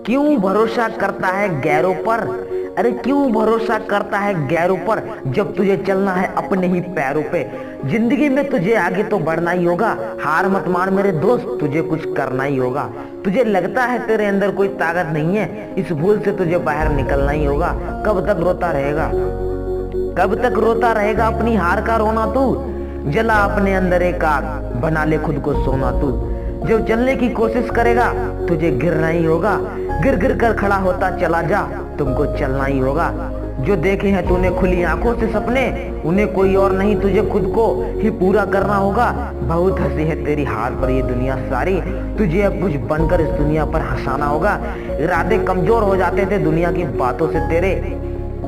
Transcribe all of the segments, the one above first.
क्यों भरोसा करता है गैरों पर? अरे क्यों भरोसा करता है गैरों पर, जब तुझे चलना है अपने ही पैरों पे। जिंदगी में तुझे आगे तो बढ़ना ही होगा, हार मत मान मेरे दोस्त, तुझे कुछ करना ही होगा। तुझे लगता है तेरे अंदर कोई ताकत नहीं है, इस भूल से तुझे बाहर निकलना ही होगा। कब तक रोता रहेगा, कब तक रोता रहेगा अपनी हार का रोना तू? जला अपने अंदर एक आग, बना ले खुद को सोना तू। जब चलने की कोशिश करेगा तुझे गिरना ही होगा, गिर गिर कर खड़ा होता चला जा, तुमको चलना ही होगा। जो देखे हैं तूने खुली आंखों से सपने, उन्हें कोई और नहीं तुझे खुद को ही पूरा करना होगा। बहुत हंसी है तेरी हार पर ये दुनिया सारी, तुझे अब कुछ बनकर इस दुनिया पर हंसाना होगा। इरादे कमजोर हो जाते थे दुनिया की बातों से तेरे,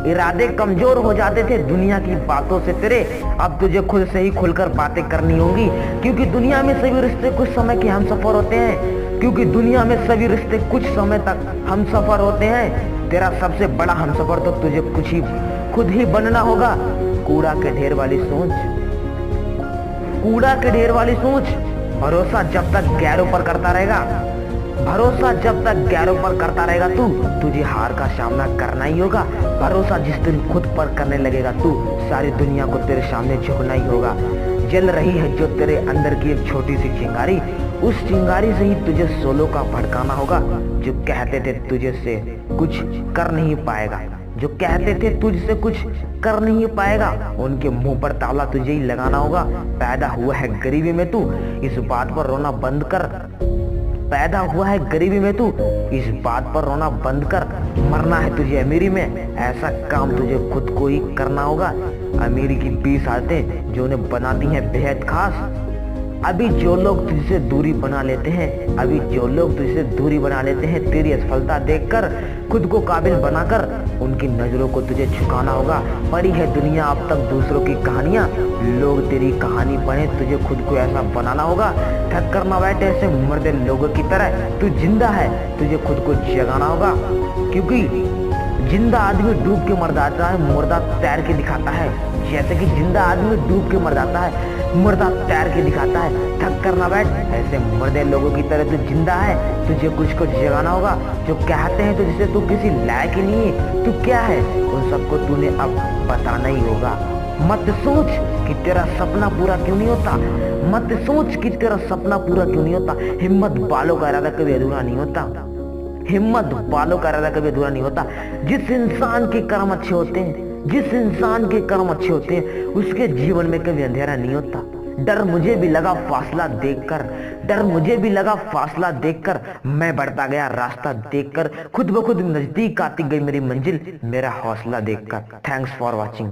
इरादे कमजोर हो जाते थे दुनिया की बातों से तेरे। अब तुझे खुद से ही खुलकर बातें करनी होंगी, क्योंकि दुनिया में सभी रिश्ते कुछ समय के हम सफर होते हैं, क्योंकि दुनिया में सभी रिश्ते कुछ समय तक हम सफर होते हैं। तेरा सबसे बड़ा हम सफर तो तुझे खुद ही बनना होगा। कूड़ा के ढेर वाली सोच, कूड़ा के ढेर वाली सोच। भरोसा जब तक गैरों पर करता रहेगा, भरोसा जब तक गैरों पर करता रहेगा तू, तुझे हार का सामना करना ही होगा। भरोसा जिस दिन खुद पर करने लगेगा तू, सारी दुनिया को तेरे सामने झुकना ही होगा। जल रही है जो तेरे अंदर की एक छोटी सी चिंगारी, उस चिंगारी से ही तुझे सोलों का भड़काना होगा। जो कहते थे तुझे से कुछ कर नहीं पाएगा, जो कहते थे तुझसे कुछ कर नहीं पाएगा, उनके मुंह पर ताला तुझे ही लगाना होगा। पैदा हुआ है गरीबी में तू, इस बात पर रोना बंद कर। पैदा हुआ है गरीबी में तू, इस बात पर रोना बंद कर। मरना है तुझे अमीरी में, ऐसा काम तुझे खुद को ही करना होगा। अमीरी की 20 आदतें जो उन्हें बनाती हैं बेहद खास। अभी जो लोग तुझसे दूरी बना लेते हैं, अभी जो लोग तुझसे दूरी बना लेते हैं, तेरी असफलता देखकर खुद को काबिल बनाकर उनकी नजरों को तुझे झुकाना होगा। पढ़ी है दुनिया अब तक दूसरों की कहानियां, लोग तेरी कहानी पढ़े, तुझे खुद को ऐसा बनाना होगा। थक कर ना बैठे ऐसे मर्दे लोगों की तरह, तू जिंदा है तुझे खुद को जगाना होगा। क्योंकि जिंदा आदमी डूब के मर जाता है, मुर्दा तैर के दिखाता है। जैसे कि जिंदा आदमी डूब के मर जाता है, मुर्दा तैर के दिखाता है। थक कर ना बैठ ऐसे मुर्दे लोगों की तरह, तू जिंदा है तुझे कुछ को जगाना होगा। जो कहते हैं तुझसे तू किसी लायक ही नहीं है, तू क्या है, उन सबको तूने अब बताना ही होगा। मत सोच कि तेरा सपना पूरा क्यों नहीं होता, मत सोच कि तेरा सपना पूरा क्यों नहीं होता। हिम्मत वालों का इरादा कभी अधूरा नहीं होता, हिम्मत वालों का इरादा कभी अधूरा नहीं होता। जिस इंसान के कर्म अच्छे होते हैं, जिस इंसान के कर्म अच्छे होते हैं, उसके जीवन में कभी अंधेरा नहीं होता। डर मुझे भी लगा फासला देखकर, डर मुझे भी लगा फासला देखकर, मैं बढ़ता गया रास्ता देखकर, खुद ब खुद नजदीक आती गई मेरी मंजिल, मेरा हौसला देखकर। Thanks for watching.